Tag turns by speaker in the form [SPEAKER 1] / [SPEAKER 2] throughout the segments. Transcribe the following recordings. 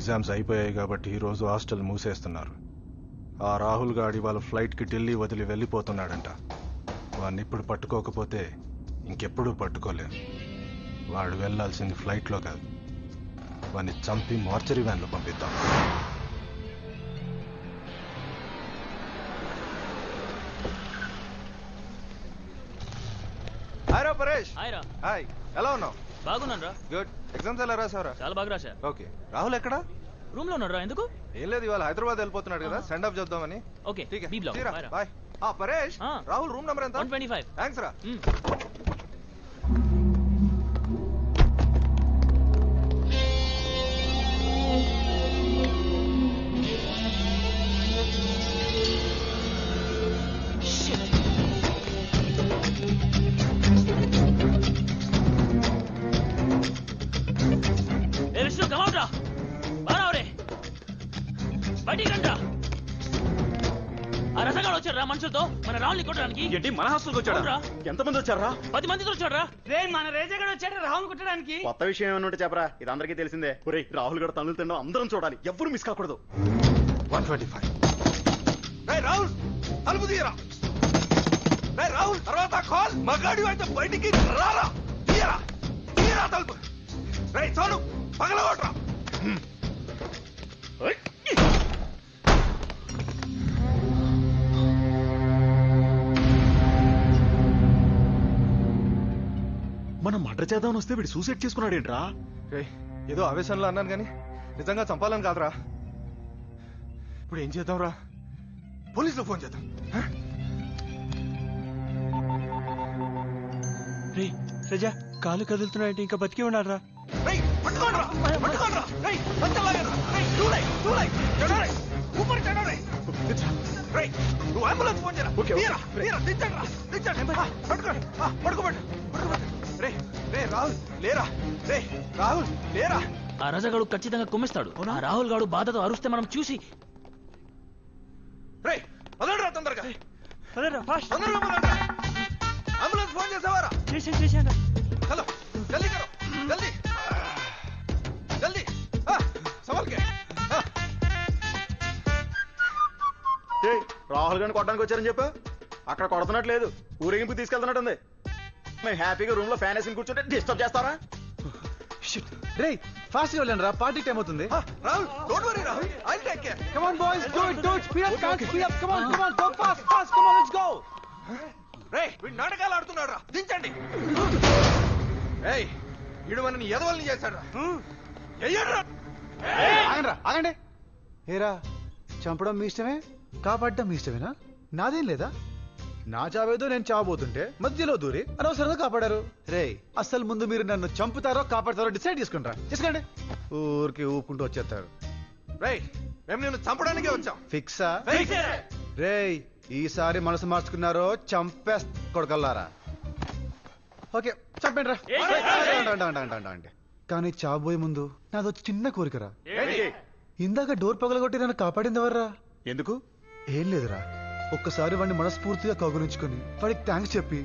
[SPEAKER 1] Exams అయిపోయాయి కాబట్టి ఈరోజు హాస్టల్ మూసేస్తున్నారు. ఆ రాహుల్ గాడి వాళ్ళ ఫ్లైట్కి ఢిల్లీ వదిలి వెళ్ళిపోతున్నాడంట. వాడిని ఇప్పుడు పట్టుకోకపోతే ఇంకెప్పుడూ పట్టుకోలేరు. వాడు వెళ్ళాల్సింది ఫ్లైట్లో కాదు, వాడిని చంపి మార్చరీ వ్యాన్లో పంపిద్దాం.
[SPEAKER 2] హాయ్ రా పరేష్.
[SPEAKER 3] హాయ్ రా.
[SPEAKER 2] హాయ్, ఎలా ఉన్నావు?
[SPEAKER 3] బాగున్నాను రా.
[SPEAKER 2] గుడ్. ఎగ్జామ్స్ ఎలా రాసావురా?
[SPEAKER 3] చాలా బాగా రాశా.
[SPEAKER 2] ఓకే. రాహుల్ ఎక్కడా?
[SPEAKER 3] రూమ్ లో ఉన్నాడు రా. ఎందుకు?
[SPEAKER 2] ఏం లేదు, ఇవాళ హైదరాబాద్ వెళ్ళిపోతున్నాడు కదా, సెండ్ ఆఫ్ చేద్దామని.
[SPEAKER 3] ఓకే,
[SPEAKER 2] ఠీక్
[SPEAKER 3] B block.
[SPEAKER 2] Hi. Bye. Paresh, Rahul room number ఎంత?
[SPEAKER 3] 125.
[SPEAKER 2] థ్యాంక్స్ రా. మనుషులతో మన రాహుల్ని కొట్టడానికి.
[SPEAKER 4] ఏంటి మన హాస్టల్కి వచ్చాడా? ఎంతమంది వచ్చారా?
[SPEAKER 3] 10 మందితో వచ్చారా?
[SPEAKER 5] మన రేజగాడు వచ్చాడు రాహుల్ కొట్టడానికి.
[SPEAKER 4] కొత్త విషయం ఏమన్నా ఉంటే చెప్పరా, ఇది అందరికీ తెలిసిందే. ఒరేయ్, రాహుల్ గడ తనులు తినడం అందరం చూడాలి, ఎవ్వరు మిస్ కాకూడదు.
[SPEAKER 2] 125. రాహుల్ తలుపు తీయరా. రాహుల్ తర్వాత కాల్. మగాడి అయితే బయటికి రారా. తీయరా తీయరా తలుపు. చాలు పగలగొట్టరా.
[SPEAKER 4] మనం మర్డర్ చేద్దామని వస్తే వీడు సూసైడ్ చేసుకున్నాడేంట్రా?
[SPEAKER 2] ఏదో ఆవేశంలో అన్నాను కానీ నిజంగా చంపాలని కాదురా. ఇప్పుడు ఏం చేద్దాంరా? పోలీసులు ఫోన్ చేద్దాం.
[SPEAKER 5] రజా, కాలు కదులుతున్నాయంటే ఇంకా బతికి ఉన్నారా?
[SPEAKER 2] నువ్వు అంబులెన్స్ ఫోన్ చేయరా. రాహుల్ లేరా. రాహుల్ లేరా.
[SPEAKER 3] ఆ రజగాడు ఖచ్చితంగా కుమ్మిస్తాడు. ఆ రాహుల్ గాడు బాధతో అరుస్తే మనం చూసి
[SPEAKER 2] తొందరగా
[SPEAKER 5] ఫాస్ట్
[SPEAKER 2] అంబులెన్స్ ఫోన్ చేసావారా?
[SPEAKER 5] చేశాను.
[SPEAKER 2] హలో, జల్దీ కరో, జల్దీ జల్దీ. సవాల్కే
[SPEAKER 4] రాహుల్ గారిని కొట్టడానికి వచ్చారని చెప్పా. అక్కడ కొడుతున్నట్లేదు, ఊరేగింపు తీసుకెళ్తున్నట్టుంది. మేము హ్యాపీగా రూమ్ లో ఫ్యాన్ వేసుకుని కూర్చుంటే డిస్టర్బ్ చేస్తారా?
[SPEAKER 6] రే ఫాస్ట్ గా వెళ్ళండి రా, పార్టీ టైం అవుతుంది.
[SPEAKER 2] Rahul, don't worry Rahul, I will take care.
[SPEAKER 6] Come on boys, do it speed up, speed up. Come on go fast, come on let's go.
[SPEAKER 2] వీడు నాటకాలు ఆడుతున్నాడు రా, దించండి. వీడు మనని ఎదవల్ని చేశాడు రా.
[SPEAKER 6] ఆగండి. ఏరా, చంపడం మీ ఇష్టమే, కాపాడడం మీ ఇష్టమేనా? నాదేం లేదా? నా చావేదో నేను చావబోతుంటే మధ్యలో దూరి అనవసరంగా కాపాడారు. రే అసలు ముందు మీరు నన్ను చంపుతారో కాపాడతారో డిసైడ్ చేసుకుంటారా? చేసుకోండి. ఊరికి ఊపుకుంటూ వచ్చేస్తారు.
[SPEAKER 2] మేము నిన్ను చంపడానికే వచ్చాం.
[SPEAKER 6] ఫిక్సా? రే ఈసారి మనసు మార్చుకున్నారో చంపే కొడకల్లారా. ఓకే చంపండి రా. అంటే కానీ చావబోయే ముందు నాదో చిన్న కోరికరా. ఇందాక డోర్ పగలగొట్టి నన్ను కాపాడింది ఎవర్రా?
[SPEAKER 4] ఎందుకు?
[SPEAKER 6] ఏం లేదురా, ఒక్కసారి వాడిని మనస్ఫూర్తిగా కౌగులించుకొని వాడికి థ్యాంక్స్ చెప్పి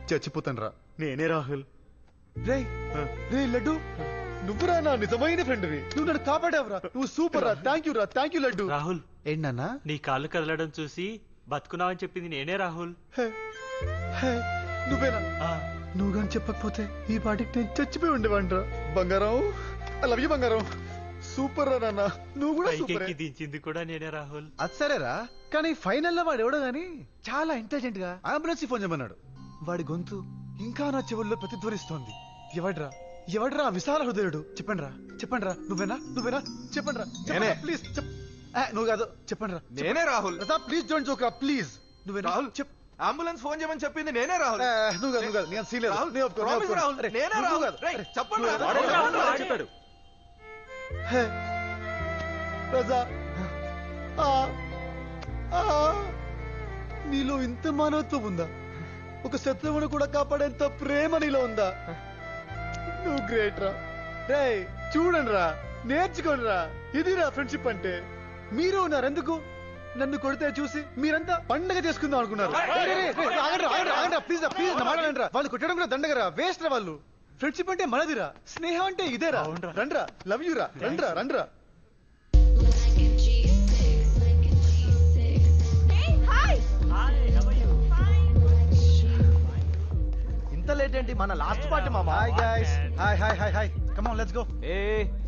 [SPEAKER 6] చచ్చిపోతాను రా.
[SPEAKER 4] నేనే రాహుల్.
[SPEAKER 6] రే లడ్డు, నువ్వురా నా నిజమైన ఫ్రెండ్వి. నువ్వు నన్ను కాపాడావురా, నువ్వు సూపర్ రా. Thank you laddu.
[SPEAKER 5] రాహుల్,
[SPEAKER 6] ఏంటన్నా
[SPEAKER 5] నీ కాళ్ళు కదలడం చూసి బతుకున్నావని చెప్పింది నేనే రాహుల్.
[SPEAKER 6] నువ్వేనా? నువ్వు కానీ చెప్పకపోతే ఈ పాటికి నేను చచ్చిపోయి ఉండేవాడిరా. బంగారం, ఐ లవ్ యూ బంగారం. సూపర్ రా నాన్న, నువ్వు కూడా సూపర్.
[SPEAKER 5] దించింది కూడా నేనే రాహుల్.
[SPEAKER 6] అది సరేరా, కానీ ఫైనల్ లో వాడు ఎవడో గానీ చాలా ఇంటెలిజెంట్ గా అంబులెన్స్ ఫోన్ చేయమన్నాడు. వాడి గొంతు ఇంకా నా చెవుల్లో ప్రతిధ్వనిస్తోంది. ఎవడ్రా విశాల హృదయుడు? చెప్పండి రా. నువ్వేనా? చెప్పండి రా ప్లీజ్. నువ్వు కాదు, చెప్పండి రా.
[SPEAKER 2] నేనే రాహుల్.
[SPEAKER 6] ప్లీజ్ డోంట్ జోక్ రా ప్లీజ్. నువ్వేనా?
[SPEAKER 2] రాహుల్, అంబులెన్స్ ఫోన్ చేయమని చెప్పింది నేనే రాహుల్.
[SPEAKER 6] నువ్వు కాదు, నేను సీన్ లేదు.
[SPEAKER 2] చెప్పాడు
[SPEAKER 6] రజా. నీలో ఇంత మానవత్వం ఉందా? ఒక శత్రువును కూడా కాపాడేంత ప్రేమ నీలో ఉందా? నువ్వు గ్రేట్ రా. రే చూడండి రా, నేర్చుకోండి రా. ఇదిరా ఫ్రెండ్షిప్ అంటే. మీరు ఉన్నారు ఎందుకు? నన్ను కొడితే చూసి మీరంతా పండగ చేసుకుందాం అనుకున్నారు. ప్లీజ్ మాట్లాడండి రా. వాళ్ళు కొట్టడం కూడా దండగరా, వేస్ట్ రా వాళ్ళు. ఫ్రెండ్షిప్ అంటే మనదిరా, స్నేహం అంటే ఇదేరా. రండ్రా, లవ్ యూ రా. రండ్రా.
[SPEAKER 4] ఇంత లేట్ ఏంటి? మన లాస్ట్ పార్టీ మామ.
[SPEAKER 6] Hi guys, hi hi hi hi, come on let's go.
[SPEAKER 7] ఏ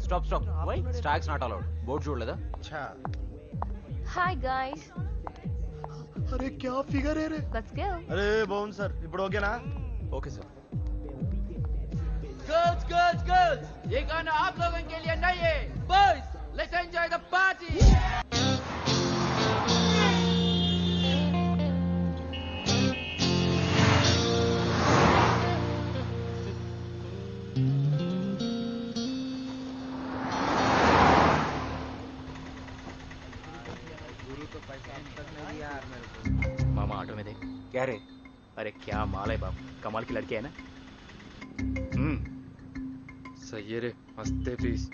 [SPEAKER 7] stop stop why stags not allowed board చూడలేదా?
[SPEAKER 6] ఛా,
[SPEAKER 8] Hi guys,
[SPEAKER 6] అరే క్యా figure high ray.
[SPEAKER 8] let's go.
[SPEAKER 4] అరే బాగుంది సార్, ఇప్పుడు ఓకేనా?
[SPEAKER 7] Okay sir.
[SPEAKER 9] Girls, girls, girls! ये गाना आप लोगों के लिए नहीं है. Boys, let's enjoy the party.
[SPEAKER 7] Mama auto में देख. क्या रे? अरे क्या माल है बाप, कमाल की लड़की है ना.
[SPEAKER 10] सही है रे, मस्त है फीस.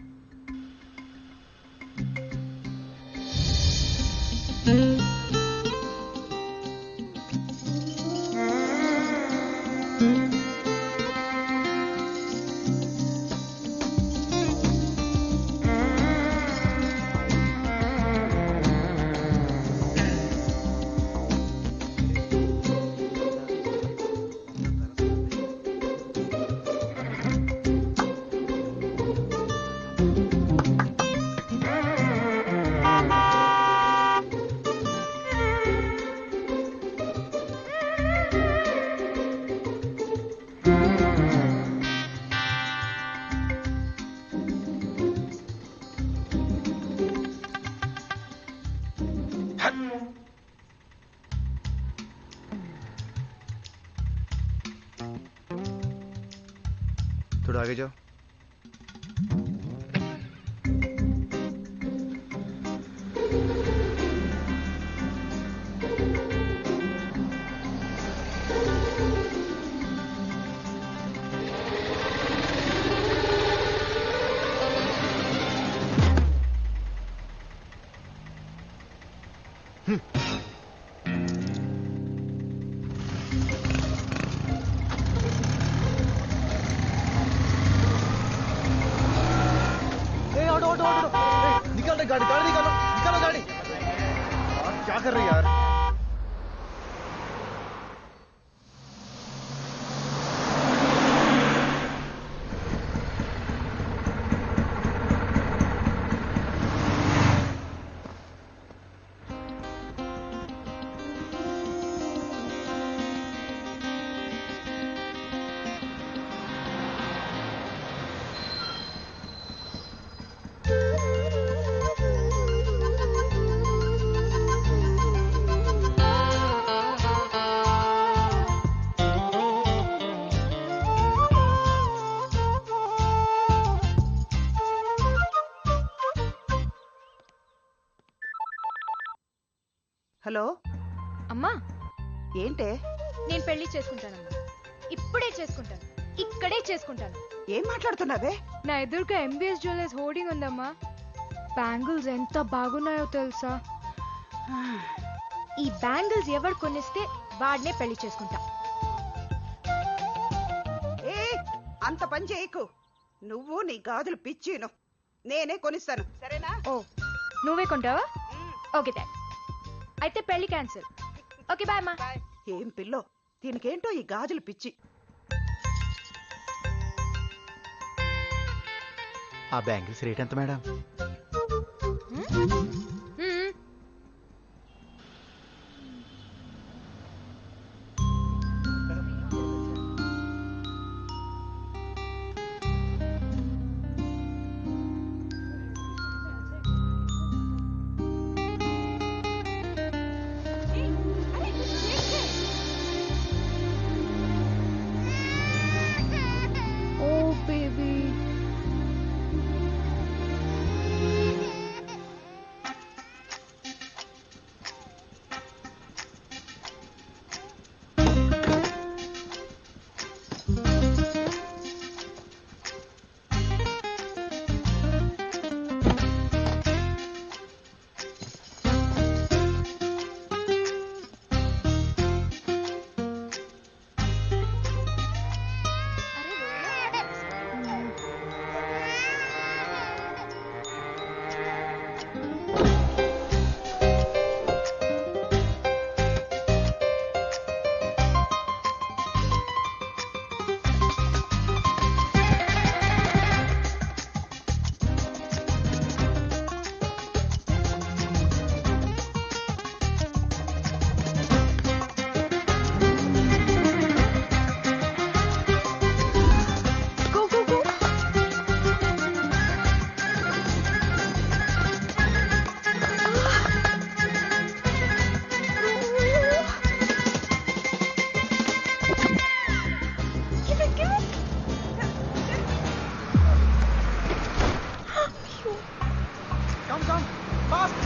[SPEAKER 6] थोड़ा आगे जाओ. निकाल रे गाड़ी, गाड़ी निकालो, निकालो गाड़ी. यार क्या कर रही है यार?
[SPEAKER 11] హలో
[SPEAKER 8] అమ్మా,
[SPEAKER 11] ఏంటే?
[SPEAKER 8] నేను పెళ్లి చేసుకుంటానమ్మా. ఇప్పుడే చేసుకుంటాను, ఇక్కడే చేసుకుంటాను.
[SPEAKER 11] ఏం మాట్లాడుతున్నావే?
[SPEAKER 8] నా ఎదురుగా ఎంబీఎస్ జ్యువెలర్స్ హోర్డింగ్ ఉందమ్మా. బ్యాంగిల్స్ ఎంత బాగున్నాయో తెలుసా? ఈ బ్యాంగిల్స్ ఎవరు కొనిస్తే వాడినే పెళ్లి చేసుకుంటా.
[SPEAKER 11] ఏ అంత పని చేయకు. నువ్వు నీ గాజులు పిచ్చిను, నేనే కొనిస్తాను, సరేనా?
[SPEAKER 8] ఓ, నువ్వే కొంటావా? ఓకే డాడ్, అయితే పెళ్లి క్యాన్సిల్. ఓకే బాయ్ అమ్మా.
[SPEAKER 11] ఏం పిల్లో, దీనికేంటో ఈ గాజులు పిచ్చి.
[SPEAKER 4] ఆ బ్యాంగిల్స్ రేట్ ఎంత madam?
[SPEAKER 2] Come. Fast.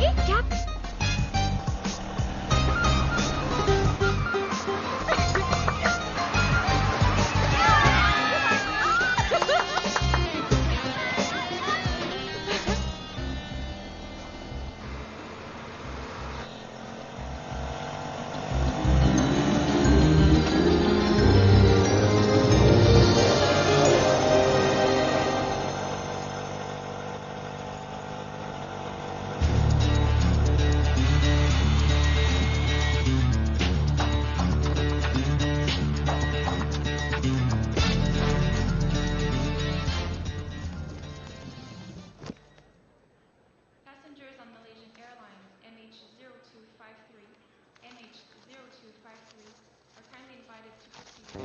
[SPEAKER 8] A cap
[SPEAKER 12] Passengers on Malaysian Airlines MH0253, MH0253 are kindly invited to proceed.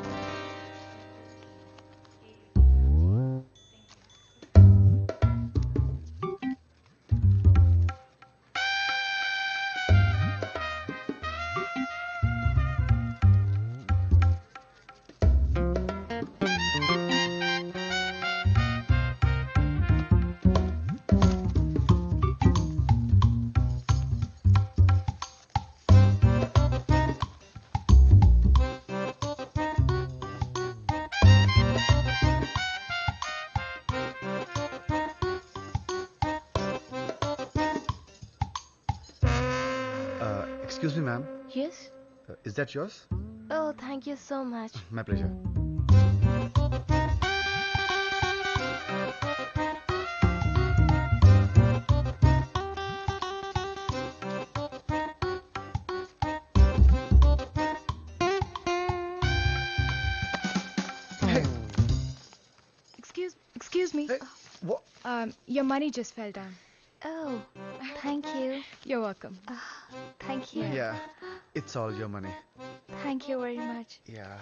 [SPEAKER 6] Excuse me, ma'am.
[SPEAKER 13] Yes?
[SPEAKER 6] Is that yours?
[SPEAKER 13] Oh, thank you so much.
[SPEAKER 6] My pleasure.
[SPEAKER 8] Excuse me.
[SPEAKER 6] Hey, what?
[SPEAKER 8] Your money just fell down.
[SPEAKER 13] Oh, thank you.
[SPEAKER 8] You're welcome.
[SPEAKER 13] Thank you.
[SPEAKER 6] Yeah, it's all your money.
[SPEAKER 13] Thank you very much.
[SPEAKER 6] Yeah.